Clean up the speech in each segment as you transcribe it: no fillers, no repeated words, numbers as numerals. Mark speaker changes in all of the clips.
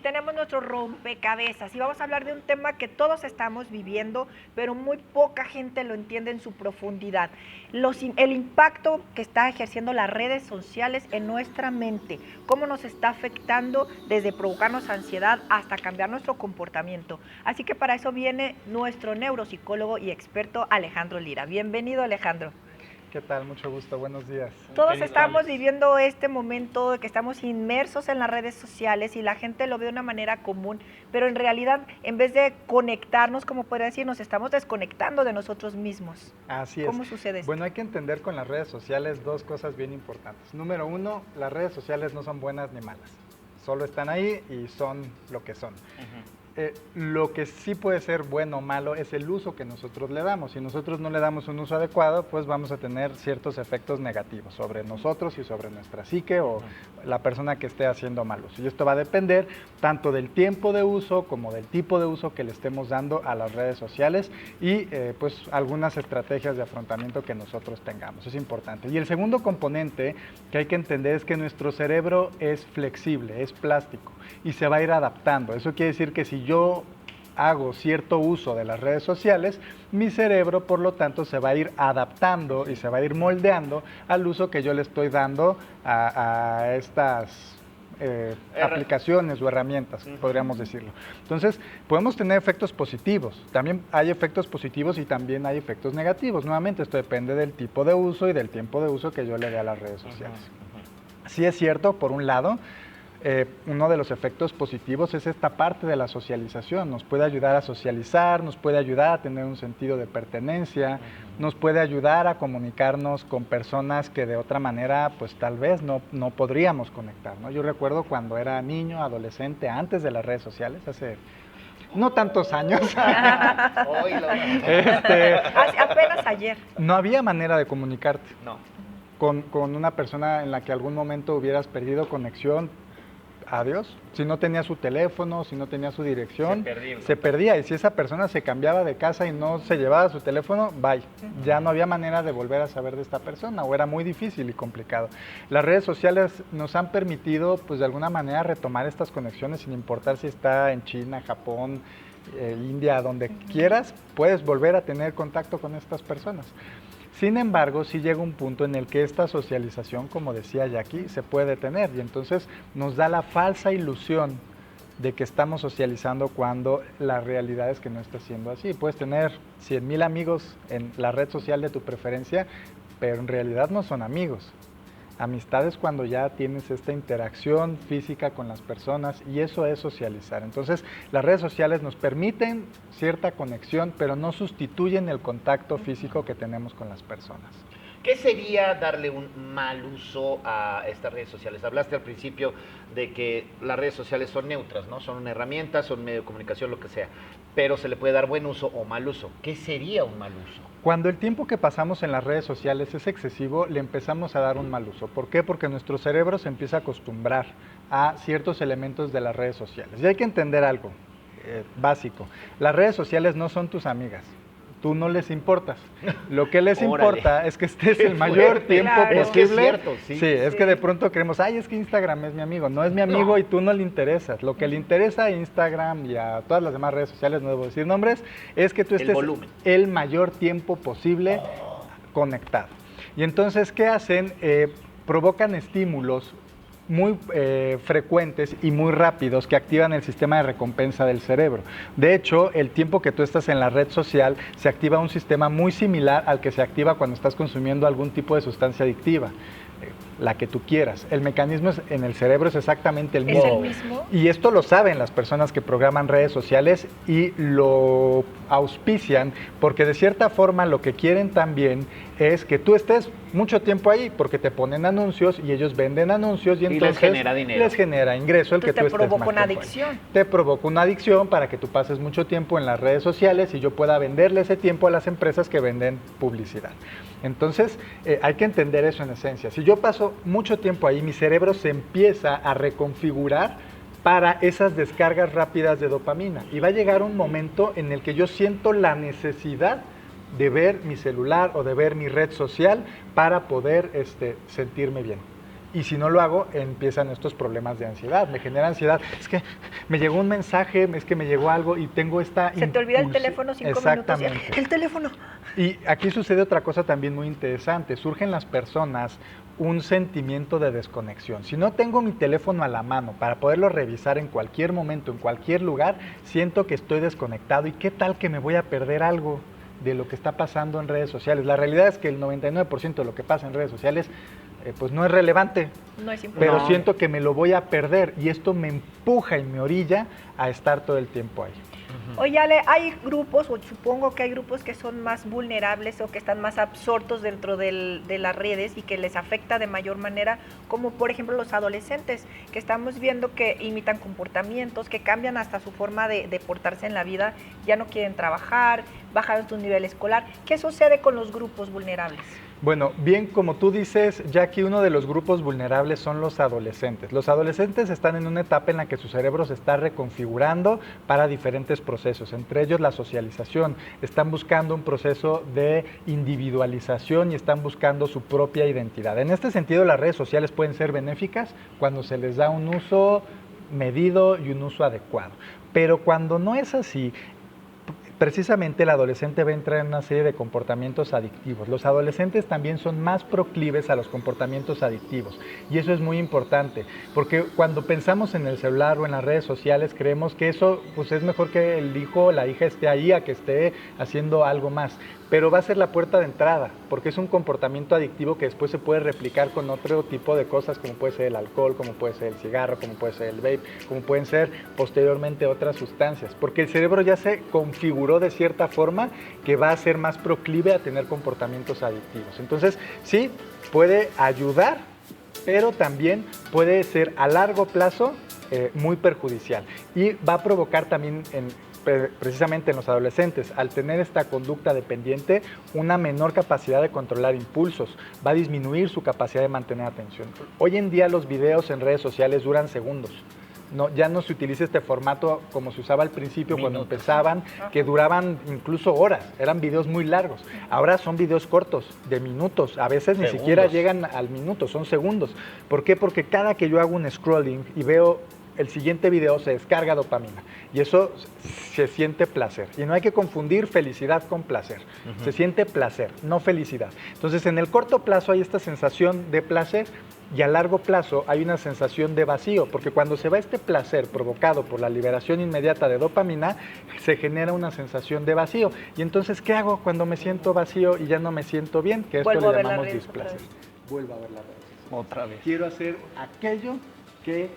Speaker 1: tenemos nuestro rompecabezas y vamos a hablar de un tema que todos estamos viviendo, pero muy poca gente lo entiende en su profundidad. El impacto que está ejerciendo las redes sociales en nuestra mente, cómo nos está afectando desde provocarnos ansiedad hasta cambiar nuestro comportamiento. Así que para eso viene nuestro neuropsicólogo y experto Alejandro Lira. Bienvenido, Alejandro.
Speaker 2: ¿Qué tal? Mucho gusto, buenos días.
Speaker 1: Todos estamos viviendo este momento de que estamos inmersos en las redes sociales y la gente lo ve de una manera común, pero en realidad, en vez de conectarnos, como podría decir, nos estamos desconectando de nosotros mismos.
Speaker 2: Así es.
Speaker 1: ¿Cómo sucede esto?
Speaker 2: Bueno, hay que entender con las redes sociales dos cosas bien importantes. Número uno, las redes sociales no son buenas ni malas, solo están ahí y son lo que son. Lo que sí puede ser bueno o malo es el uso que nosotros le damos. Si nosotros no le damos un uso adecuado, pues vamos a tener ciertos efectos negativos sobre nosotros y sobre nuestra psique o la persona que esté haciendo mal uso. Y esto va a depender tanto del tiempo de uso como del tipo de uso que le estemos dando a las redes sociales y pues algunas estrategias de afrontamiento que nosotros tengamos. Es importante. Y el segundo componente que hay que entender es que nuestro cerebro es flexible, es plástico y se va a ir adaptando. Eso quiere decir que si yo hago cierto uso de las redes sociales, mi cerebro, por lo tanto, se va a ir adaptando y se va a ir moldeando al uso que yo le estoy dando a estas aplicaciones o herramientas, podríamos decirlo. Entonces, podemos tener efectos positivos. También hay efectos positivos y también hay efectos negativos. Nuevamente, esto depende del tipo de uso y del tiempo de uso que yo le dé a las redes sociales. Sí es cierto, por un lado, uno de los efectos positivos es esta parte de la socialización. Nos puede ayudar a socializar, nos puede ayudar a tener un sentido de pertenencia, nos puede ayudar a comunicarnos con personas que de otra manera pues tal vez no podríamos conectar, ¿no? Yo recuerdo cuando era niño, adolescente, antes de las redes sociales, hace no tantos años,
Speaker 1: apenas ayer.
Speaker 2: No había manera de comunicarte.
Speaker 3: No.
Speaker 2: Con una persona en la que algún momento hubieras perdido conexión. Adiós. Si no tenía su teléfono, si no tenía su dirección, se perdía. Y si esa persona se cambiaba de casa y no se llevaba su teléfono, bye. Ya no había manera de volver a saber de esta persona o era muy difícil y complicado. Las redes sociales nos han permitido, pues de alguna manera, retomar estas conexiones sin importar si está en China, Japón, India, donde quieras, puedes volver a tener contacto con estas personas. Sin embargo, sí llega un punto en el que esta socialización, como decía Jackie, se puede detener y entonces nos da la falsa ilusión de que estamos socializando cuando la realidad es que no está siendo así. Puedes tener 100,000 amigos en la red social de tu preferencia, pero en realidad no son amigos. Amistad es cuando ya tienes esta interacción física con las personas y eso es socializar. Entonces, las redes sociales nos permiten cierta conexión, pero no sustituyen el contacto físico que tenemos con las personas.
Speaker 3: ¿Qué sería darle un mal uso a estas redes sociales? Hablaste al principio de que las redes sociales son neutras, ¿no? Son una herramienta, son medio de comunicación, lo que sea, pero se le puede dar buen uso o mal uso. ¿Qué sería un mal uso?
Speaker 2: Cuando el tiempo que pasamos en las redes sociales es excesivo, le empezamos a dar un mal uso. ¿Por qué? Porque nuestro cerebro se empieza a acostumbrar a ciertos elementos de las redes sociales. Y hay que entender algo básico. Las redes sociales no son tus amigas. Tú no les importas. Lo que les importa es que estés el mayor tiempo posible.
Speaker 3: Es que es cierto, sí.
Speaker 2: Sí, es que de pronto creemos, ay, es que Instagram es mi amigo. No es mi amigo y tú no le interesas. Lo que le interesa a Instagram y a todas las demás redes sociales, no debo decir nombres, es que tú estés el mayor tiempo posible conectado. Y entonces, ¿qué hacen? Provocan estímulos muy frecuentes y muy rápidos que activan el sistema de recompensa del cerebro. De hecho, el tiempo que tú estás en la red social se activa un sistema muy similar al que se activa cuando estás consumiendo algún tipo de sustancia adictiva, la que tú quieras. El mecanismo en el cerebro es exactamente el mismo.
Speaker 1: ¿Es el mismo?
Speaker 2: Y esto lo saben las personas que programan redes sociales y lo auspician porque de cierta forma lo que quieren también es que tú estés mucho tiempo ahí porque te ponen anuncios y ellos venden anuncios y entonces
Speaker 3: les genera dinero.
Speaker 2: Les genera ingreso el
Speaker 1: entonces
Speaker 2: que tú estés más
Speaker 1: provoca una
Speaker 2: tiempo
Speaker 1: adicción.
Speaker 2: ahí. Te provoca una adicción para que tú pases mucho tiempo en las redes sociales y yo pueda venderle ese tiempo a las empresas que venden publicidad. Entonces, hay que entender eso en esencia. Si yo paso mucho tiempo ahí, mi cerebro se empieza a reconfigurar para esas descargas rápidas de dopamina. Y va a llegar un momento en el que yo siento la necesidad de ver mi celular o de ver mi red social para poder sentirme bien. Y si no lo hago, empiezan estos problemas de ansiedad. Me genera ansiedad. Es que me llegó un mensaje, es que me llegó algo y tengo esta...
Speaker 1: Se te olvida el teléfono 5 minutos.
Speaker 2: Exactamente.
Speaker 1: El teléfono.
Speaker 2: Y aquí sucede otra cosa también muy interesante. Surge en las personas un sentimiento de desconexión. Si no tengo mi teléfono a la mano para poderlo revisar en cualquier momento, en cualquier lugar, siento que estoy desconectado. ¿Y qué tal que me voy a perder algo de lo que está pasando en redes sociales? La realidad es que el 99% de lo que pasa en redes sociales pues no es relevante,
Speaker 1: No es importante.
Speaker 2: pero siento que me lo voy a perder y esto me empuja y me orilla a estar todo el tiempo ahí.
Speaker 1: Oye, Ale, hay grupos, o supongo que hay grupos que son más vulnerables o que están más absortos dentro de las redes y que les afecta de mayor manera, como por ejemplo los adolescentes, que estamos viendo que imitan comportamientos, que cambian hasta su forma de portarse en la vida, ya no quieren trabajar, bajaron su nivel escolar. ¿Qué sucede con los grupos vulnerables?
Speaker 2: Bueno, bien, como tú dices, Jackie, uno de los grupos vulnerables son los adolescentes. Los adolescentes están en una etapa en la que su cerebro se está reconfigurando para diferentes procesos, entre ellos la socialización. Están buscando un proceso de individualización y están buscando su propia identidad. En este sentido, las redes sociales pueden ser benéficas cuando se les da un uso medido y un uso adecuado. Pero cuando no es así, precisamente el adolescente va a entrar en una serie de comportamientos adictivos. Los adolescentes también son más proclives a los comportamientos adictivos y eso es muy importante porque cuando pensamos en el celular o en las redes sociales creemos que eso pues es mejor que el hijo o la hija esté ahí a que esté haciendo algo más, pero va a ser la puerta de entrada porque es un comportamiento adictivo que después se puede replicar con otro tipo de cosas como puede ser el alcohol, como puede ser el cigarro, como puede ser el vape, como pueden ser posteriormente otras sustancias, porque el cerebro ya se configuró de cierta forma que va a ser más proclive a tener comportamientos adictivos. Entonces, sí, puede ayudar, pero también puede ser a largo plazo muy perjudicial y va a provocar también precisamente en los adolescentes, al tener esta conducta dependiente, una menor capacidad de controlar impulsos, va a disminuir su capacidad de mantener atención. Hoy en día los videos en redes sociales duran segundos. No, ya no se utiliza este formato como se usaba al principio cuando empezaban, que duraban incluso horas, eran videos muy largos. Ahora son videos cortos, de minutos, a veces ni siquiera llegan al minuto, son segundos. ¿Por qué? Porque cada que yo hago un scrolling y veo el siguiente video se descarga dopamina y eso se siente placer. Y no hay que confundir felicidad con placer. Se siente placer, no felicidad. Entonces en el corto plazo hay esta sensación de placer y a largo plazo hay una sensación de vacío, porque cuando se va este placer provocado por la liberación inmediata de dopamina, se genera una sensación de vacío. Y entonces, ¿qué hago cuando me siento vacío y ya no me siento bien? Que esto le llamamos displacer. Vuelvo a ver las redes.
Speaker 3: Otra vez.
Speaker 2: Quiero hacer aquello que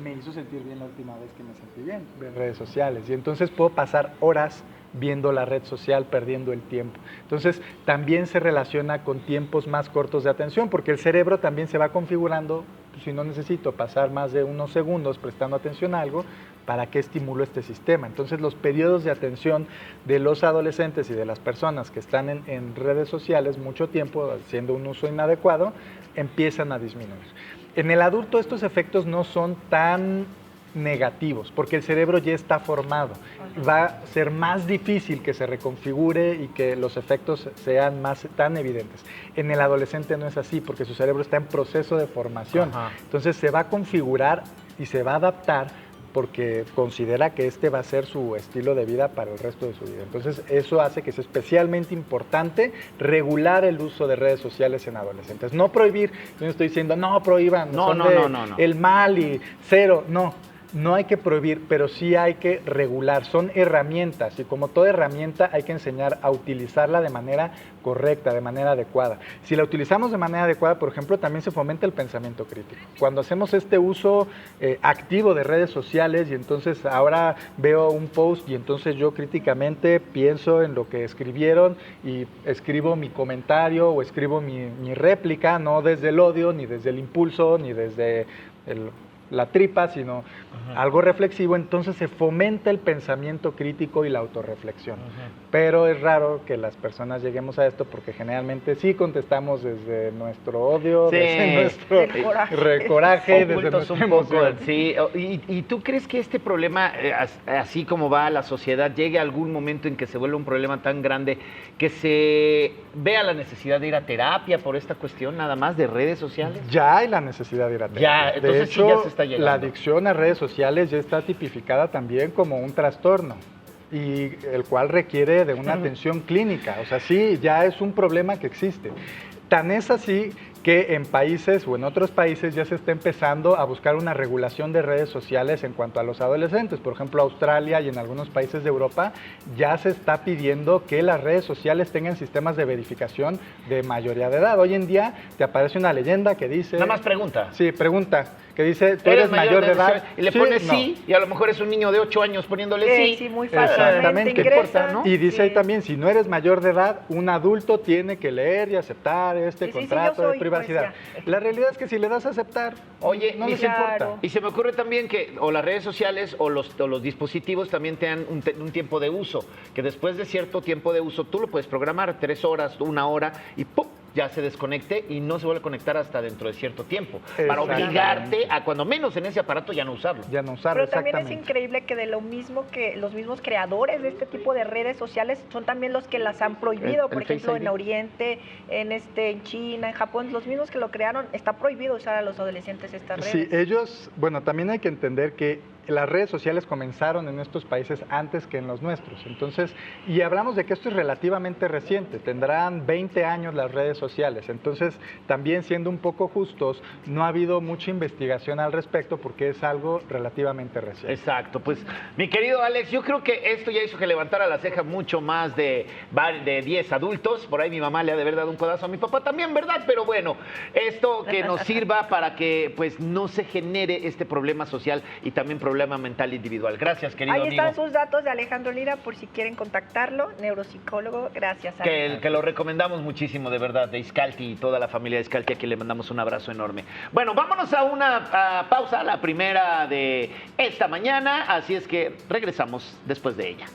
Speaker 2: me hizo sentir bien la última vez que me sentí bien, ver redes sociales. Y entonces puedo pasar horas viendo la red social, perdiendo el tiempo. Entonces, también se relaciona con tiempos más cortos de atención, porque el cerebro también se va configurando, pues, si no necesito pasar más de unos segundos prestando atención a algo, ¿para qué estimulo este sistema? Entonces, los periodos de atención de los adolescentes y de las personas que están en redes sociales mucho tiempo, haciendo un uso inadecuado, empiezan a disminuir. En el adulto estos efectos no son tan negativos, porque el cerebro ya está formado. Va a ser más difícil que se reconfigure y que los efectos sean tan evidentes. En el adolescente no es así, porque su cerebro está en proceso de formación. Entonces se va a configurar y se va a adaptar porque considera que este va a ser su estilo de vida para el resto de su vida. Entonces, eso hace que sea especialmente importante regular el uso de redes sociales en adolescentes. No prohibir, yo no estoy diciendo, no prohíban,
Speaker 3: no.
Speaker 2: el mal y cero, no. No hay que prohibir, pero sí hay que regular. Son herramientas y como toda herramienta hay que enseñar a utilizarla de manera correcta, de manera adecuada. Si la utilizamos de manera adecuada, por ejemplo, también se fomenta el pensamiento crítico. Cuando hacemos este uso activo de redes sociales y entonces ahora veo un post y entonces yo críticamente pienso en lo que escribieron y escribo mi comentario o escribo mi réplica, no desde el odio, ni desde el impulso, ni desde la tripa, sino algo reflexivo, entonces se fomenta el pensamiento crítico y la autorreflexión. Pero es raro que las personas lleguemos a esto porque generalmente sí contestamos desde nuestro odio,
Speaker 3: Sí.
Speaker 2: desde nuestro
Speaker 1: Del coraje.
Speaker 2: coraje, desde
Speaker 3: Ocultos
Speaker 2: nuestra
Speaker 3: un poco,
Speaker 2: emoción.
Speaker 3: sí. ¿Y tú crees que este problema, así como va la sociedad, llegue a algún momento en que se vuelva un problema tan grande que se vea la necesidad de ir a terapia por esta cuestión nada más de redes sociales?
Speaker 2: Ya hay la necesidad de ir a terapia.
Speaker 3: Ya, entonces
Speaker 2: de
Speaker 3: sí
Speaker 2: hecho,
Speaker 3: ya se está llegando.
Speaker 2: la adicción a redes sociales ya está tipificada también como un trastorno y el cual requiere de una atención clínica. O sea, sí, ya es un problema que existe. Tan es así que en países o en otros países ya se está empezando a buscar una regulación de redes sociales en cuanto a los adolescentes. Por ejemplo, Australia y en algunos países de Europa ya se está pidiendo que las redes sociales tengan sistemas de verificación de mayoría de edad. Hoy en día te aparece una leyenda que dice...
Speaker 3: Nada más pregunta.
Speaker 2: Sí, pregunta, que dice, ¿tú eres mayor de edad?
Speaker 3: Y le
Speaker 2: Sí,
Speaker 3: pones
Speaker 2: no.
Speaker 3: sí, y a lo mejor es un niño de 8 años poniéndole sí.
Speaker 1: Sí, muy
Speaker 2: Exactamente.
Speaker 1: fácilmente
Speaker 2: ¿Qué
Speaker 1: ingresa,
Speaker 3: importa, no?
Speaker 2: Y dice
Speaker 1: Sí.
Speaker 2: ahí también, si no eres mayor de edad, un adulto tiene que leer y aceptar este
Speaker 1: Sí, sí, sí,
Speaker 2: contrato
Speaker 1: yo soy,
Speaker 2: de privacidad.
Speaker 1: pues,
Speaker 2: La realidad es que si le das a aceptar,
Speaker 3: Oye,
Speaker 2: no
Speaker 3: y
Speaker 2: les
Speaker 1: claro.
Speaker 2: importa.
Speaker 3: Y se me ocurre también que o las redes sociales o los dispositivos también te dan un tiempo de uso, que después de cierto tiempo de uso tú lo puedes programar 3 horas, 1 hora y ¡pum! Ya se desconecte y no se vuelve a conectar hasta dentro de cierto tiempo. Para
Speaker 2: Exactamente.
Speaker 3: obligarte a cuando menos en ese aparato ya no usarlo.
Speaker 2: Ya no usarlo,
Speaker 1: Pero también es
Speaker 2: exactamente.
Speaker 1: increíble que de lo mismo que los mismos creadores de este tipo de redes sociales son también los que las han prohibido.
Speaker 3: El
Speaker 1: Por
Speaker 3: Face
Speaker 1: ejemplo,
Speaker 3: ID.
Speaker 1: en Oriente, en China, en Japón, los mismos que lo crearon, está prohibido usar a los adolescentes estas redes.
Speaker 2: Sí, ellos, bueno, también hay que entender que las redes sociales comenzaron en estos países antes que en los nuestros. Entonces, y hablamos de que esto es relativamente reciente, tendrán 20 años las redes sociales. Entonces, también siendo un poco justos, no ha habido mucha investigación al respecto porque es algo relativamente reciente.
Speaker 3: Exacto, pues mi querido Alex, yo creo que esto ya hizo que levantara la ceja mucho más de 10 adultos. Por ahí mi mamá le ha de haber dado un codazo a mi papá también, ¿verdad? Pero bueno, esto que nos sirva para que pues no se genere este problema social y también problema mental individual. Gracias, querido
Speaker 1: Ahí
Speaker 3: amigo.
Speaker 1: están sus datos de Alejandro Lira por si quieren contactarlo, neuropsicólogo. Gracias,
Speaker 3: Que lo recomendamos muchísimo, de verdad, de Iscalti y toda la familia de Iscalti, a quien le mandamos un abrazo enorme. Bueno, vámonos a una pausa, la primera de esta mañana, así es que regresamos después de ella.